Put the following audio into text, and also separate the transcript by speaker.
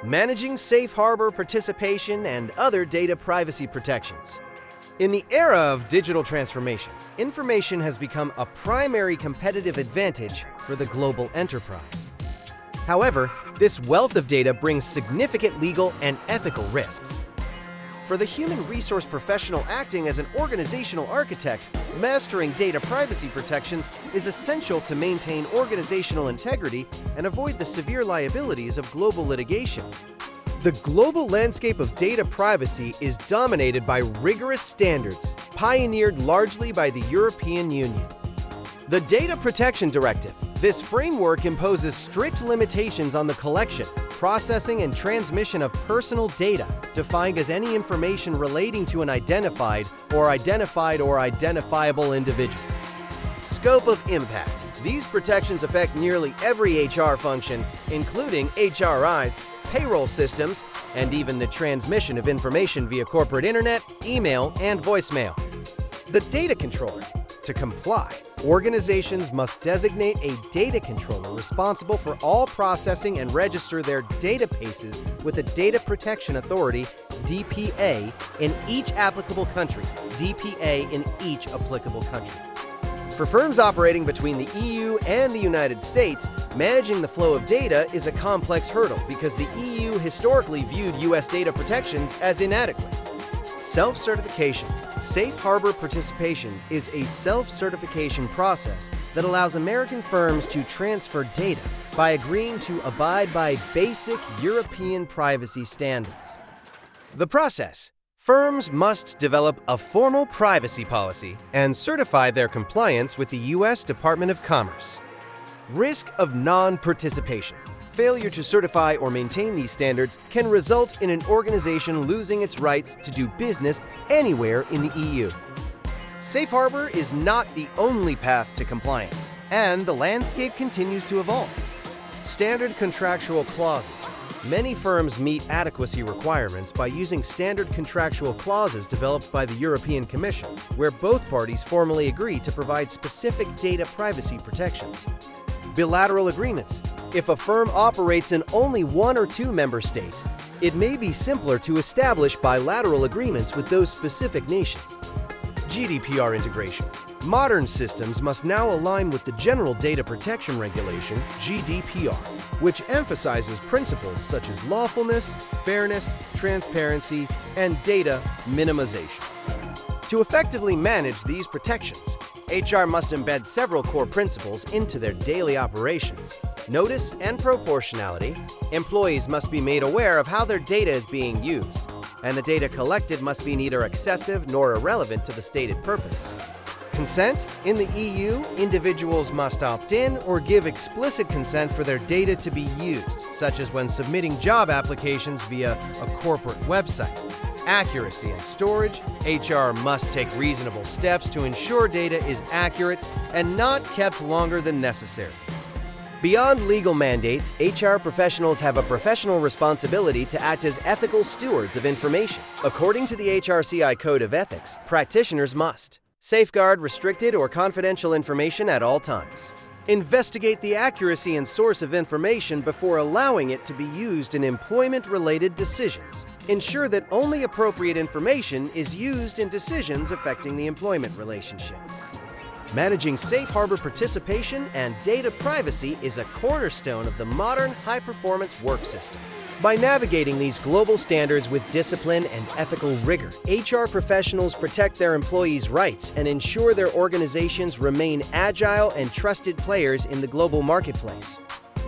Speaker 1: managing safe harbor participation and other data privacy protections. In the era of digital transformation, information has become a primary competitive advantage for the global enterprise. However, this wealth of data brings significant legal and ethical risks. For the human resource professional acting as an organizational architect, mastering data privacy protections is essential to maintain organizational integrity and avoid the severe liabilities of global litigation. The global landscape of data privacy is dominated by rigorous standards, pioneered largely by the European Union. The Data Protection Directive. This framework imposes strict limitations on the collection, processing, and transmission of personal data, defined as any information relating to an identified or identifiable individual. Scope of impact. These protections affect nearly every HR function, including HRIs, payroll systems, and even the transmission of information via corporate internet, email, and voicemail. The data controller. To comply, organizations must designate a data controller responsible for all processing and register their databases with the Data Protection Authority, DPA, in each applicable country, DPA in each applicable country. For firms operating between the EU and the United States, managing the flow of data is a complex hurdle because the EU historically viewed US data protections as inadequate. Self-certification. Safe harbor participation is a self-certification process that allows American firms to transfer data by agreeing to abide by basic European privacy standards. The process. Firms must develop a formal privacy policy and certify their compliance with the U.S. Department of Commerce. Risk of non-participation. Failure to certify or maintain these standards can result in an organization losing its rights to do business anywhere in the EU. Safe harbor is not the only path to compliance, and the landscape continues to evolve. Standard contractual clauses. Many firms meet adequacy requirements by using standard contractual clauses developed by the European Commission, where both parties formally agree to provide specific data privacy protections. Bilateral agreements. If a firm operates in only one or two member states, it may be simpler to establish bilateral agreements with those specific nations. GDPR integration. Modern systems must now align with the General Data Protection Regulation, GDPR, which emphasizes principles such as lawfulness, fairness, transparency, and data minimization. To effectively manage these protections, HR must embed several core principles into their daily operations. Notice and proportionality. Employees must be made aware of how their data is being used, and the data collected must be neither excessive nor irrelevant to the stated purpose. Consent. In the EU, individuals must opt in or give explicit consent for their data to be used, such as when submitting job applications via a corporate website. Accuracy and storage. HR must take reasonable steps to ensure data is accurate and not kept longer than necessary. Beyond legal mandates, HR professionals have a professional responsibility to act as ethical stewards of information. According to the HRCI Code of Ethics, practitioners must safeguard restricted or confidential information at all times. Investigate the accuracy and source of information before allowing it to be used in employment-related decisions. Ensure that only appropriate information is used in decisions affecting the employment relationship. Managing safe harbor participation and data privacy is a cornerstone of the modern high-performance work system. By navigating these global standards with discipline and ethical rigor, HR professionals protect their employees' rights and ensure their organizations remain agile and trusted players in the global marketplace.